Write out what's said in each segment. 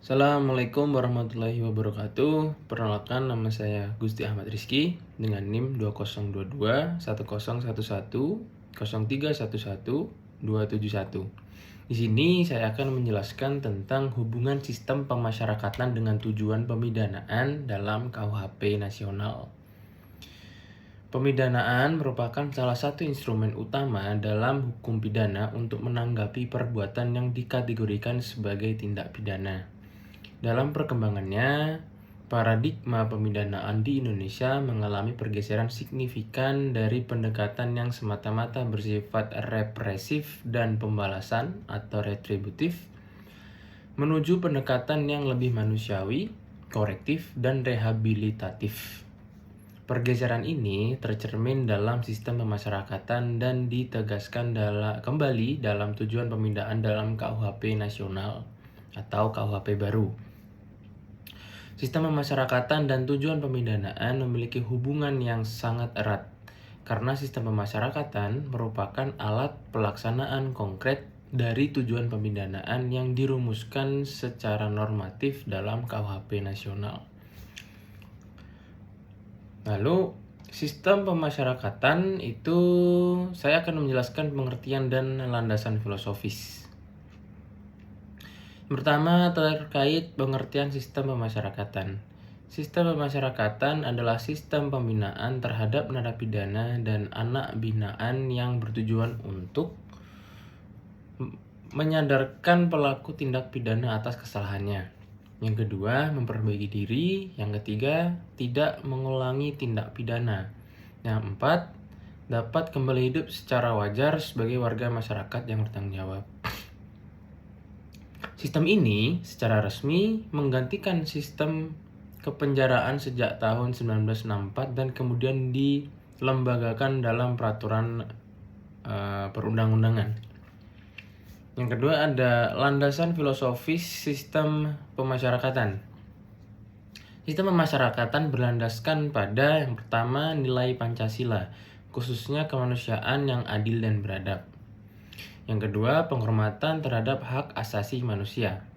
Assalamualaikum warahmatullahi wabarakatuh. Perkenalkan, nama saya Gusti Ahmad Rizky dengan NIM 2022 1011 0311 271. Di sini saya akan menjelaskan tentang hubungan sistem pemasyarakatan dengan tujuan pemidanaan dalam KUHP nasional. Pemidanaan merupakan salah satu instrumen utama dalam hukum pidana untuk menanggapi perbuatan yang dikategorikan sebagai tindak pidana. Dalam perkembangannya, paradigma pemidanaan di Indonesia mengalami pergeseran signifikan dari pendekatan yang semata-mata bersifat represif dan pembalasan atau retributif menuju pendekatan yang lebih manusiawi, korektif, dan rehabilitatif. Pergeseran ini tercermin dalam sistem pemasyarakatan dan ditegaskan kembali dalam tujuan pemidaan dalam KUHP nasional atau KUHP baru. Sistem pemasyarakatan dan tujuan pemidanaan memiliki hubungan yang sangat erat, karena sistem pemasyarakatan merupakan alat pelaksanaan konkret dari tujuan pemidanaan yang dirumuskan secara normatif dalam KUHP nasional. Lalu, sistem pemasyarakatan itu saya akan menjelaskan pengertian dan landasan filosofis. Pertama, terkait pengertian sistem pemasyarakatan. Sistem pemasyarakatan adalah sistem pembinaan terhadap narapidana dan anak binaan yang bertujuan untuk menyadarkan pelaku tindak pidana atas kesalahannya. Yang kedua, memperbaiki diri. Yang ketiga, tidak mengulangi tindak pidana. Yang empat, dapat kembali hidup secara wajar sebagai warga masyarakat yang bertanggung jawab. Sistem ini secara resmi menggantikan sistem kepenjaraan sejak tahun 1964 dan kemudian dilembagakan dalam peraturan perundang-undangan. Yang kedua ada landasan filosofis sistem pemasyarakatan. Sistem pemasyarakatan berlandaskan pada yang pertama nilai Pancasila, khususnya kemanusiaan yang adil dan beradab. Yang kedua, penghormatan terhadap hak asasi manusia.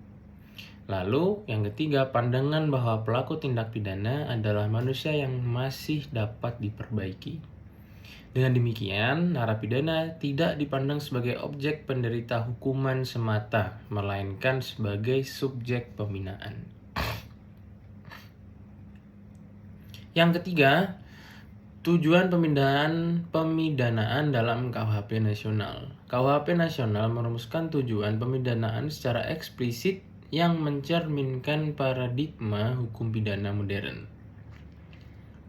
Lalu, yang ketiga, pandangan bahwa pelaku tindak pidana adalah manusia yang masih dapat diperbaiki. Dengan demikian, narapidana tidak dipandang sebagai objek penderita hukuman semata, melainkan sebagai subjek pembinaan. Yang ketiga, tujuan pemidanaan dalam KUHP nasional. KUHP nasional merumuskan tujuan pemidanaan secara eksplisit yang mencerminkan paradigma hukum pidana modern.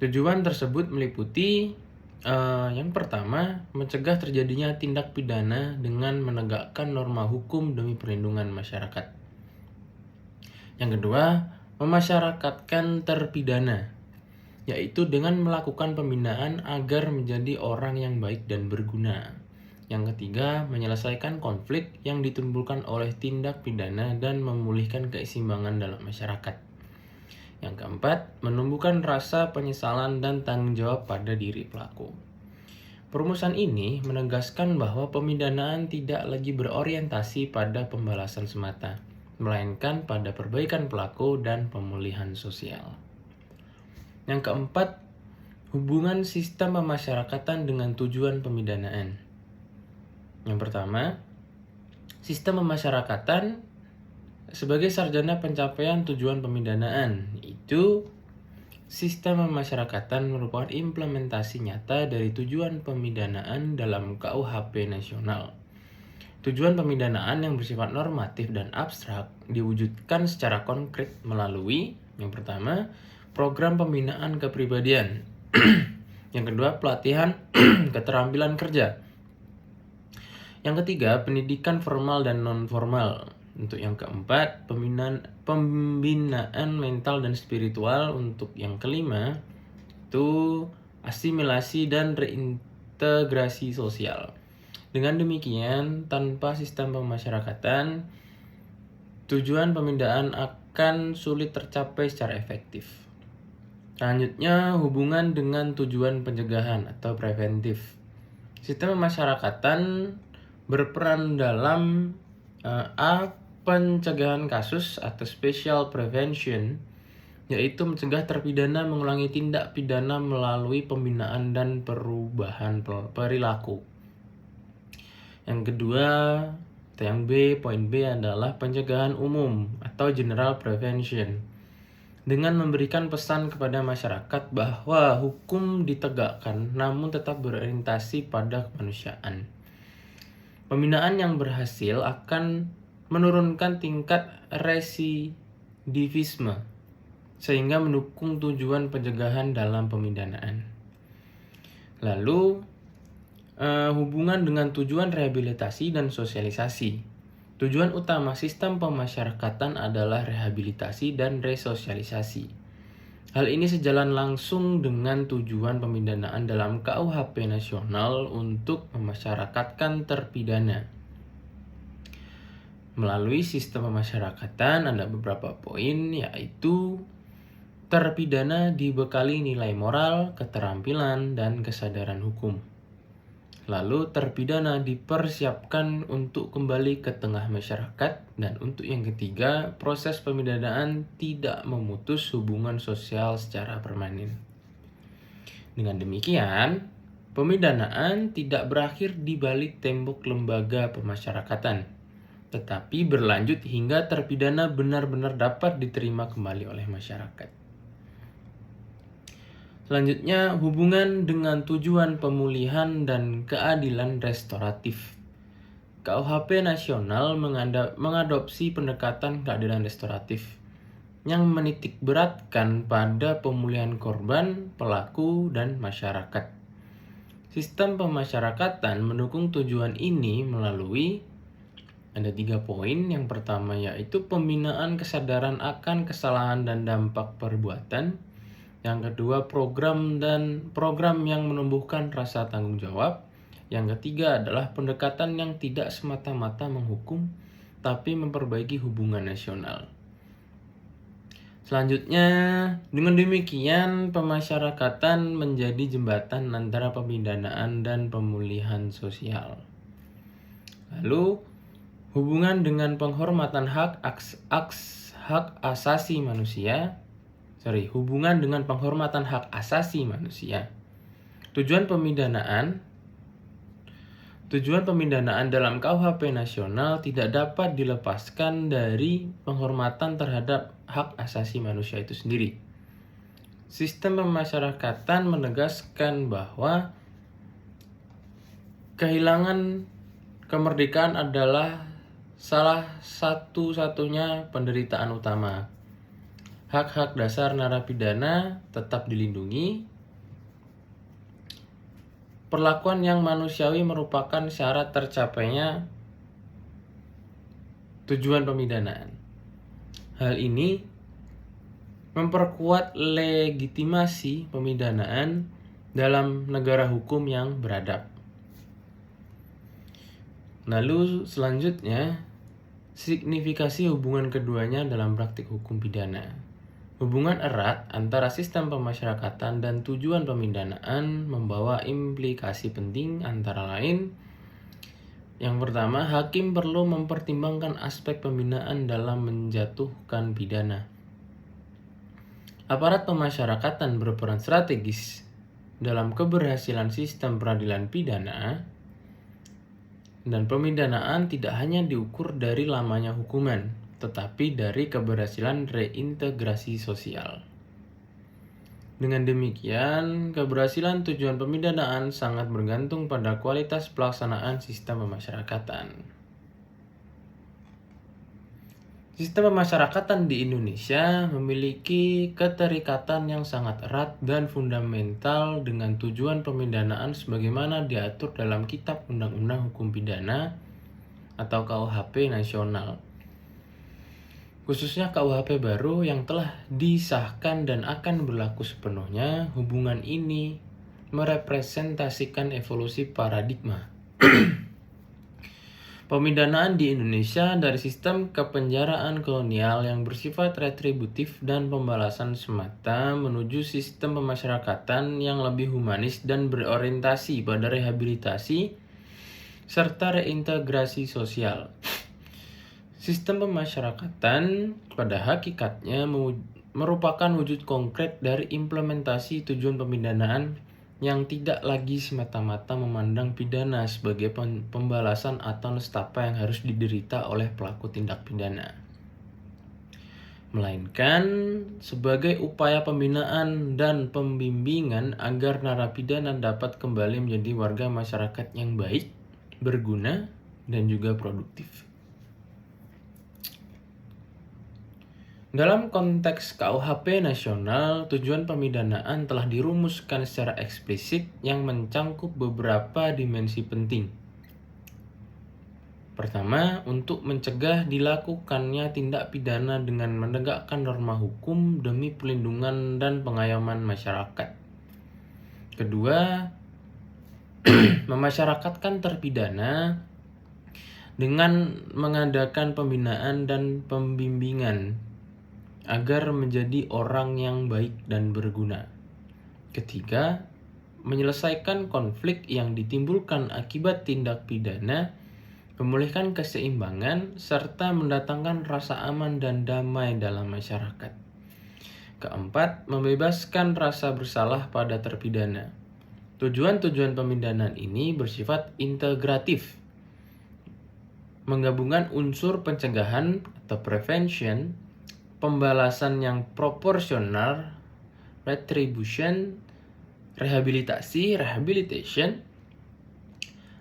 Tujuan tersebut meliputi yang pertama, mencegah terjadinya tindak pidana dengan menegakkan norma hukum demi perlindungan masyarakat. Yang kedua, memasyarakatkan terpidana, yaitu dengan melakukan pembinaan agar menjadi orang yang baik dan berguna. Yang ketiga, menyelesaikan konflik yang ditimbulkan oleh tindak pidana dan memulihkan keseimbangan dalam masyarakat. Yang keempat, menumbuhkan rasa penyesalan dan tanggung jawab pada diri pelaku. Perumusan ini menegaskan bahwa pemidanaan tidak lagi berorientasi pada pembalasan semata, melainkan pada perbaikan pelaku dan pemulihan sosial. Yang keempat, hubungan sistem pemasyarakatan dengan tujuan pemidanaan. Yang pertama, sistem pemasyarakatan sebagai sarjana pencapaian tujuan pemidanaan, itu sistem pemasyarakatan merupakan implementasi nyata dari tujuan pemidanaan dalam KUHP nasional. Tujuan pemidanaan yang bersifat normatif dan abstrak diwujudkan secara konkret melalui yang pertama, program pembinaan kepribadian. Yang kedua, pelatihan keterampilan kerja. Yang ketiga, pendidikan formal dan non-formal. Untuk yang keempat, pembinaan mental dan spiritual. Untuk yang kelima, itu asimilasi dan reintegrasi sosial. Dengan demikian, tanpa sistem pemasyarakatan, tujuan pemindaan akan sulit tercapai secara efektif. Selanjutnya, hubungan dengan tujuan pencegahan atau preventif. Sistem pemasyarakatan berperan dalam A. pencegahan kasus atau special prevention, yaitu mencegah terpidana mengulangi tindak pidana melalui pembinaan dan perubahan perilaku. Yang kedua, atau yang B, poin B adalah pencegahan umum atau general prevention, dengan memberikan pesan kepada masyarakat bahwa hukum ditegakkan namun tetap berorientasi pada kemanusiaan. Pembinaan yang berhasil akan menurunkan tingkat residivisme sehingga mendukung tujuan pencegahan dalam pemidanaan. Lalu hubungan dengan tujuan rehabilitasi dan sosialisasi. Tujuan utama sistem pemasyarakatan adalah rehabilitasi dan resosialisasi. Hal ini sejalan langsung dengan tujuan pemidanaan dalam KUHP nasional untuk memasyarakatkan terpidana. Melalui sistem pemasyarakatan ada beberapa poin, yaitu terpidana dibekali nilai moral, keterampilan, dan kesadaran hukum. Lalu terpidana dipersiapkan untuk kembali ke tengah masyarakat. Dan untuk yang ketiga, proses pemidanaan tidak memutus hubungan sosial secara permanen. Dengan demikian, pemidanaan tidak berakhir di balik tembok lembaga pemasyarakatan, tetapi berlanjut hingga terpidana benar-benar dapat diterima kembali oleh masyarakat. Selanjutnya, hubungan dengan tujuan pemulihan dan keadilan restoratif. KUHP nasional mengadopsi pendekatan keadilan restoratif yang menitik beratkan pada pemulihan korban, pelaku, dan masyarakat. Sistem pemasyarakatan mendukung tujuan ini melalui ada 3 poin. Yang pertama yaitu pembinaan kesadaran akan kesalahan dan dampak perbuatan. Yang kedua, program yang menumbuhkan rasa tanggung jawab. Yang ketiga adalah pendekatan yang tidak semata-mata menghukum, tapi memperbaiki hubungan nasional. Selanjutnya, dengan demikian pemasyarakatan menjadi jembatan antara pemidanaan dan pemulihan sosial. Lalu, hubungan dengan penghormatan hubungan dengan penghormatan hak asasi manusia. Tujuan pemidanaan dalam KUHP nasional tidak dapat dilepaskan dari penghormatan terhadap hak asasi manusia itu sendiri. Sistem pemasyarakatan menegaskan bahwa kehilangan kemerdekaan adalah salah satu-satunya penderitaan utama. Hak-hak dasar narapidana tetap dilindungi. Perlakuan yang manusiawi merupakan syarat tercapainya tujuan pemidanaan. Hal ini memperkuat legitimasi pemidanaan dalam negara hukum yang beradab. Lalu selanjutnya, signifikasi hubungan keduanya dalam praktik hukum pidana. Hubungan erat antara sistem pemasyarakatan dan tujuan pemidanaan membawa implikasi penting, antara lain, yang pertama, hakim perlu mempertimbangkan aspek pembinaan dalam menjatuhkan pidana. Aparat pemasyarakatan berperan strategis dalam keberhasilan sistem peradilan pidana, dan pemidanaan tidak hanya diukur dari lamanya hukuman, tetapi dari keberhasilan reintegrasi sosial. Dengan demikian, keberhasilan tujuan pemidanaan sangat bergantung pada kualitas pelaksanaan sistem pemasyarakatan. Sistem pemasyarakatan di Indonesia memiliki keterikatan yang sangat erat dan fundamental dengan tujuan pemidanaan sebagaimana diatur dalam Kitab Undang-Undang Hukum Pidana atau KUHP nasional. Khususnya KUHP baru yang telah disahkan dan akan berlaku sepenuhnya, hubungan ini merepresentasikan evolusi paradigma pemidanaan di Indonesia dari sistem kepenjaraan kolonial yang bersifat retributif dan pembalasan semata menuju sistem pemasyarakatan yang lebih humanis dan berorientasi pada rehabilitasi serta reintegrasi sosial. Sistem pemasyarakatan pada hakikatnya merupakan wujud konkret dari implementasi tujuan pemidanaan yang tidak lagi semata-mata memandang pidana sebagai pembalasan atau nestapa yang harus diderita oleh pelaku tindak pidana, melainkan sebagai upaya pembinaan dan pembimbingan agar narapidana dapat kembali menjadi warga masyarakat yang baik, berguna, dan juga produktif. Dalam konteks KUHP nasional, tujuan pemidanaan telah dirumuskan secara eksplisit yang mencangkup beberapa dimensi penting. Pertama, untuk mencegah dilakukannya tindak pidana dengan menegakkan norma hukum demi perlindungan dan pengayoman masyarakat. Kedua, memasyarakatkan terpidana dengan mengadakan pembinaan dan pembimbingan agar menjadi orang yang baik dan berguna. Ketiga, menyelesaikan konflik yang ditimbulkan akibat tindak pidana, memulihkan keseimbangan, serta mendatangkan rasa aman dan damai dalam masyarakat. Keempat, membebaskan rasa bersalah pada terpidana. Tujuan-tujuan pemidanaan ini bersifat integratif, menggabungkan unsur pencegahan atau prevention, pembalasan yang proporsional, retribution, rehabilitation,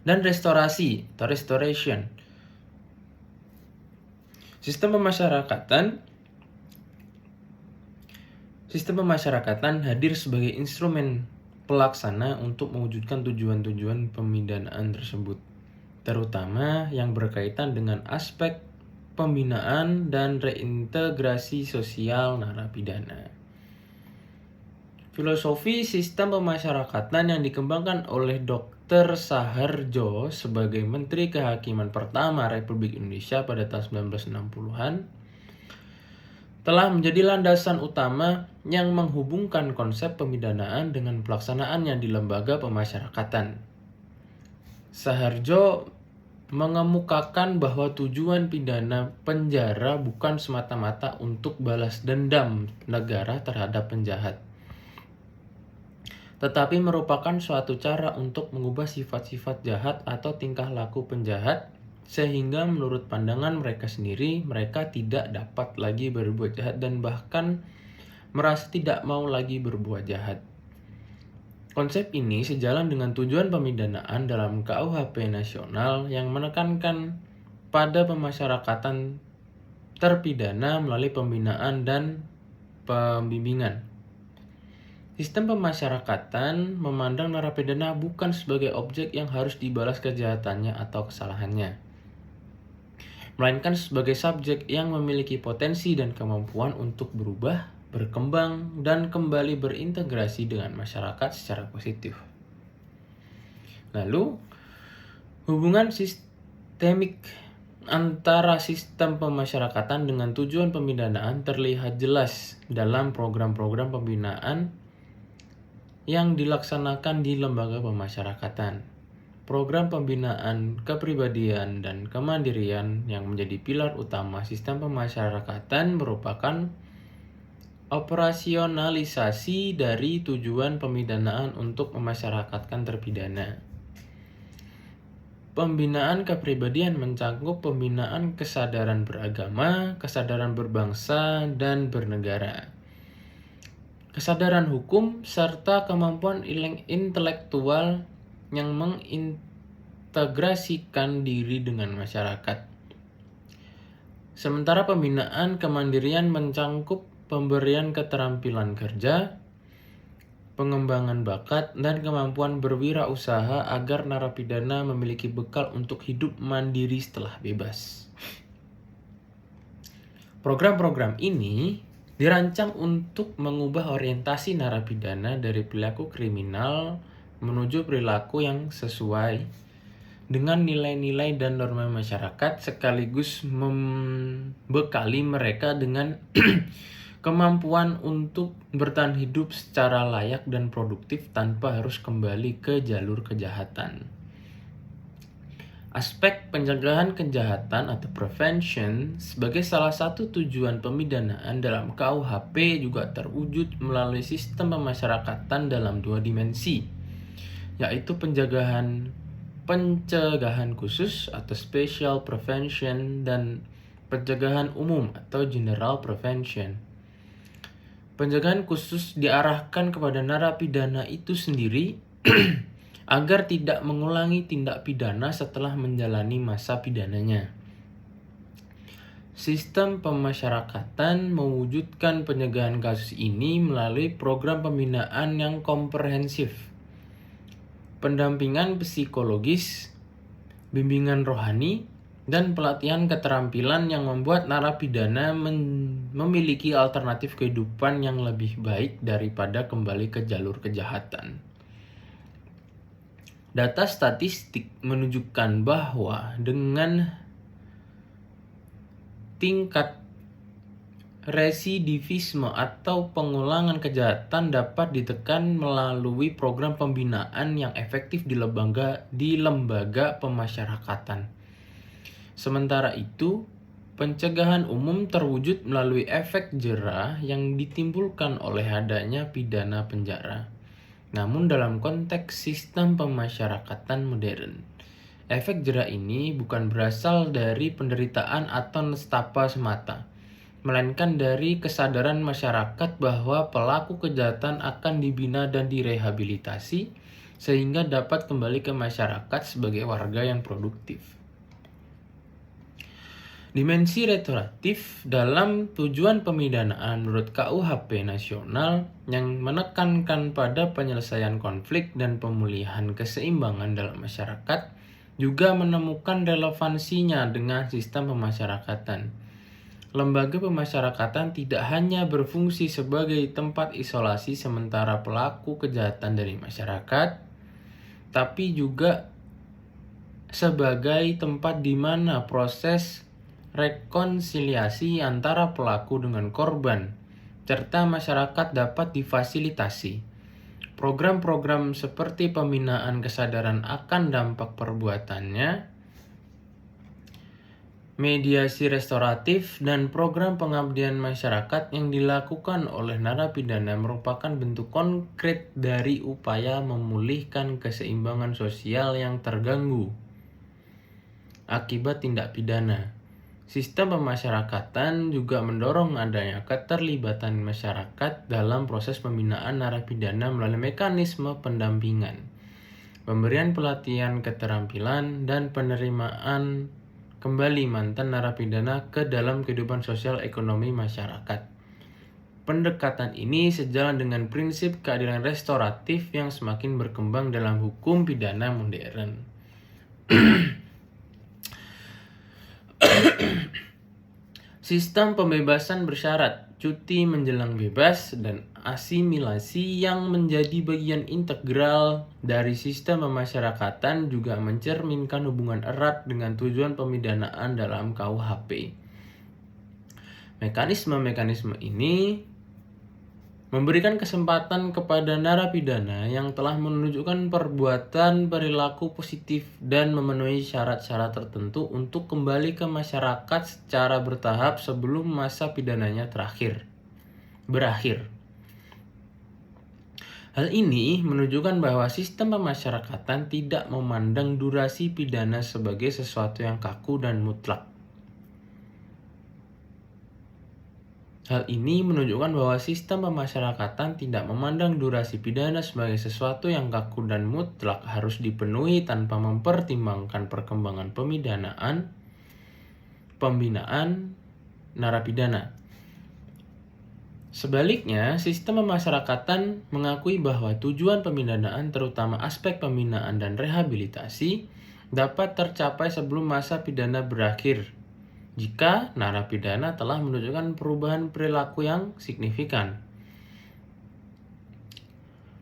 dan restorasi atau restoration. Sistem pemasyarakatan hadir sebagai instrumen pelaksana untuk mewujudkan tujuan-tujuan pemidanaan tersebut, terutama yang berkaitan dengan aspek pembinaan dan reintegrasi sosial narapidana. Filosofi sistem pemasyarakatan yang dikembangkan oleh Dr. Saharjo sebagai Menteri Kehakiman pertama Republik Indonesia pada tahun 1960-an telah menjadi landasan utama yang menghubungkan konsep pemidanaan dengan pelaksanaannya di lembaga pemasyarakatan. Saharjo mengemukakan bahwa tujuan pidana penjara bukan semata-mata untuk balas dendam negara terhadap penjahat, tetapi merupakan suatu cara untuk mengubah sifat-sifat jahat atau tingkah laku penjahat, sehingga menurut pandangan mereka sendiri, mereka tidak dapat lagi berbuat jahat dan bahkan merasa tidak mau lagi berbuat jahat. Konsep ini sejalan dengan tujuan pemidanaan dalam KUHP nasional yang menekankan pada pemasyarakatan terpidana melalui pembinaan dan pembimbingan. Sistem pemasyarakatan memandang narapidana bukan sebagai objek yang harus dibalas kejahatannya atau kesalahannya, melainkan sebagai subjek yang memiliki potensi dan kemampuan untuk berubah, berkembang, dan kembali berintegrasi dengan masyarakat secara positif. Lalu, hubungan sistemik antara sistem pemasyarakatan dengan tujuan pemidanaan terlihat jelas dalam program-program pembinaan yang dilaksanakan di lembaga pemasyarakatan. Program pembinaan kepribadian dan kemandirian yang menjadi pilar utama sistem pemasyarakatan merupakan operasionalisasi dari tujuan pemidanaan untuk memasyarakatkan terpidana. Pembinaan kepribadian mencakup pembinaan kesadaran beragama, kesadaran berbangsa, dan bernegara, kesadaran hukum, serta kemampuan intelektual yang mengintegrasikan diri dengan masyarakat. Sementara pembinaan kemandirian mencangkup pemberian keterampilan kerja, pengembangan bakat, dan kemampuan berwirausaha agar narapidana memiliki bekal untuk hidup mandiri setelah bebas. Program-program ini dirancang untuk mengubah orientasi narapidana dari perilaku kriminal menuju perilaku yang sesuai dengan nilai-nilai dan norma masyarakat, sekaligus membekali mereka dengan kemampuan untuk bertahan hidup secara layak dan produktif tanpa harus kembali ke jalur kejahatan. Aspek pencegahan kejahatan atau prevention sebagai salah satu tujuan pemidanaan dalam KUHP juga terwujud melalui sistem pemasyarakatan dalam dua dimensi, yaitu pencegahan khusus atau special prevention dan pencegahan umum atau general prevention. Pencegahan khusus diarahkan kepada narapidana itu sendiri agar tidak mengulangi tindak pidana setelah menjalani masa pidananya. Sistem pemasyarakatan mewujudkan pencegahan kasus ini melalui program pembinaan yang komprehensif, pendampingan psikologis, bimbingan rohani, dan pelatihan keterampilan yang membuat narapidana memiliki alternatif kehidupan yang lebih baik daripada kembali ke jalur kejahatan. Data statistik menunjukkan bahwa dengan tingkat residivisme atau pengulangan kejahatan dapat ditekan melalui program pembinaan yang efektif di lembaga pemasyarakatan. Sementara itu, pencegahan umum terwujud melalui efek jera yang ditimbulkan oleh adanya pidana penjara. Namun dalam konteks sistem pemasyarakatan modern, efek jera ini bukan berasal dari penderitaan atau nestapa semata, melainkan dari kesadaran masyarakat bahwa pelaku kejahatan akan dibina dan direhabilitasi sehingga dapat kembali ke masyarakat sebagai warga yang produktif. Dimensi restoratif dalam tujuan pemidanaan menurut KUHP nasional yang menekankan pada penyelesaian konflik dan pemulihan keseimbangan dalam masyarakat juga menemukan relevansinya dengan sistem pemasyarakatan. Lembaga pemasyarakatan tidak hanya berfungsi sebagai tempat isolasi sementara pelaku kejahatan dari masyarakat, tapi juga sebagai tempat di mana proses rekonsiliasi antara pelaku dengan korban serta masyarakat dapat difasilitasi. Program-program seperti pembinaan kesadaran akan dampak perbuatannya, mediasi restoratif, dan program pengabdian masyarakat yang dilakukan oleh narapidana merupakan bentuk konkret dari upaya memulihkan keseimbangan sosial yang terganggu akibat tindak pidana. Sistem pemasyarakatan juga mendorong adanya keterlibatan masyarakat dalam proses pembinaan narapidana melalui mekanisme pendampingan, pemberian pelatihan keterampilan, dan penerimaan kembali mantan narapidana ke dalam kehidupan sosial ekonomi masyarakat. Pendekatan ini sejalan dengan prinsip keadilan restoratif yang semakin berkembang dalam hukum pidana modern. Sistem pembebasan bersyarat, cuti menjelang bebas, dan asimilasi yang menjadi bagian integral dari sistem pemasyarakatan juga mencerminkan hubungan erat dengan tujuan pemidanaan dalam KUHP. Mekanisme-mekanisme ini memberikan kesempatan kepada narapidana yang telah menunjukkan perbuatan perilaku positif dan memenuhi syarat-syarat tertentu untuk kembali ke masyarakat secara bertahap sebelum masa pidananya berakhir. Hal ini menunjukkan bahwa sistem pemasyarakatan tidak memandang durasi pidana sebagai sesuatu yang kaku dan mutlak. Hal ini menunjukkan bahwa sistem pemasyarakatan tidak memandang durasi pidana sebagai sesuatu yang kaku dan mutlak harus dipenuhi tanpa mempertimbangkan perkembangan pembinaan narapidana. Sebaliknya, sistem pemasyarakatan mengakui bahwa tujuan pemidanaan, terutama aspek pembinaan dan rehabilitasi, dapat tercapai sebelum masa pidana berakhir jika narapidana telah menunjukkan perubahan perilaku yang signifikan.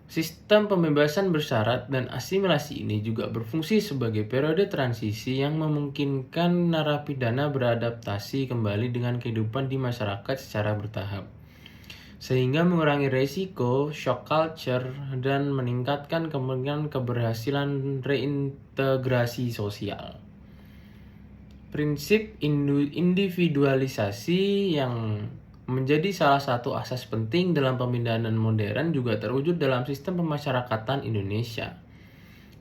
Sistem pembebasan bersyarat dan asimilasi ini juga berfungsi sebagai periode transisi yang memungkinkan narapidana beradaptasi kembali dengan kehidupan di masyarakat secara bertahap, sehingga mengurangi resiko shock culture dan meningkatkan kemungkinan keberhasilan reintegrasi sosial. Prinsip individualisasi yang menjadi salah satu asas penting dalam pemidanan modern juga terwujud dalam sistem pemasyarakatan Indonesia.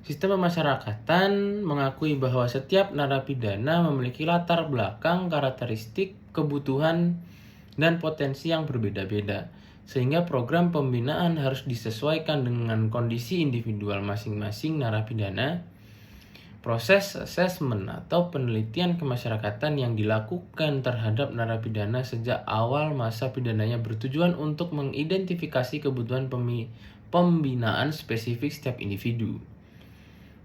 Sistem pemasyarakatan mengakui bahwa setiap narapidana memiliki latar belakang, karakteristik, kebutuhan, dan potensi yang berbeda-beda, sehingga program pembinaan harus disesuaikan dengan kondisi individual masing-masing narapidana. Proses asesmen atau penelitian kemasyarakatan yang dilakukan terhadap narapidana sejak awal masa pidananya bertujuan untuk mengidentifikasi kebutuhan pembinaan spesifik setiap individu,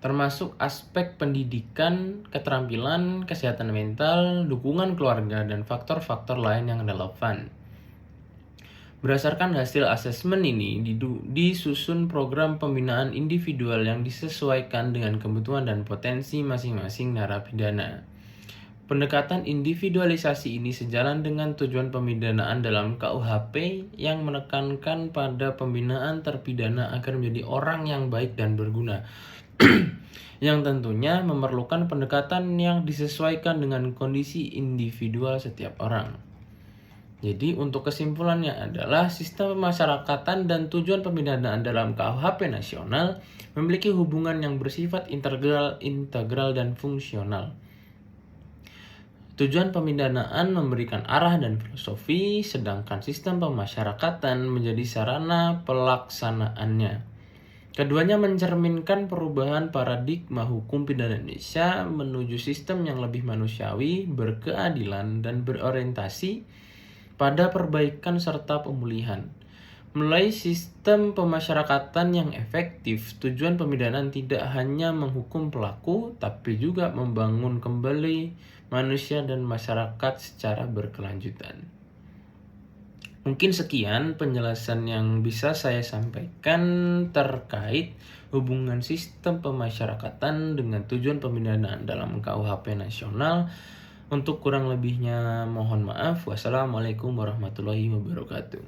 termasuk aspek pendidikan, keterampilan, kesehatan mental, dukungan keluarga, dan faktor-faktor lain yang relevan. Berdasarkan hasil asesmen ini, disusun program pembinaan individual yang disesuaikan dengan kebutuhan dan potensi masing-masing narapidana. Pendekatan individualisasi ini sejalan dengan tujuan pemidanaan dalam KUHP yang menekankan pada pembinaan terpidana agar menjadi orang yang baik dan berguna, yang tentunya memerlukan pendekatan yang disesuaikan dengan kondisi individual setiap orang. Jadi untuk kesimpulannya adalah sistem pemasyarakatan dan tujuan pemidanaan dalam KUHP nasional memiliki hubungan yang bersifat integral dan fungsional. Tujuan pemidanaan memberikan arah dan filosofi, sedangkan sistem pemasyarakatan menjadi sarana pelaksanaannya. Keduanya mencerminkan perubahan paradigma hukum pidana Indonesia menuju sistem yang lebih manusiawi, berkeadilan, dan berorientasi pada perbaikan serta pemulihan. Melalui sistem pemasyarakatan yang efektif, tujuan pemidanaan tidak hanya menghukum pelaku, tapi juga membangun kembali manusia dan masyarakat secara berkelanjutan. Mungkin sekian penjelasan yang bisa saya sampaikan terkait hubungan sistem pemasyarakatan dengan tujuan pemidanaan dalam KUHP nasional. Untuk kurang lebihnya mohon maaf. Wassalamualaikum warahmatullahi wabarakatuh.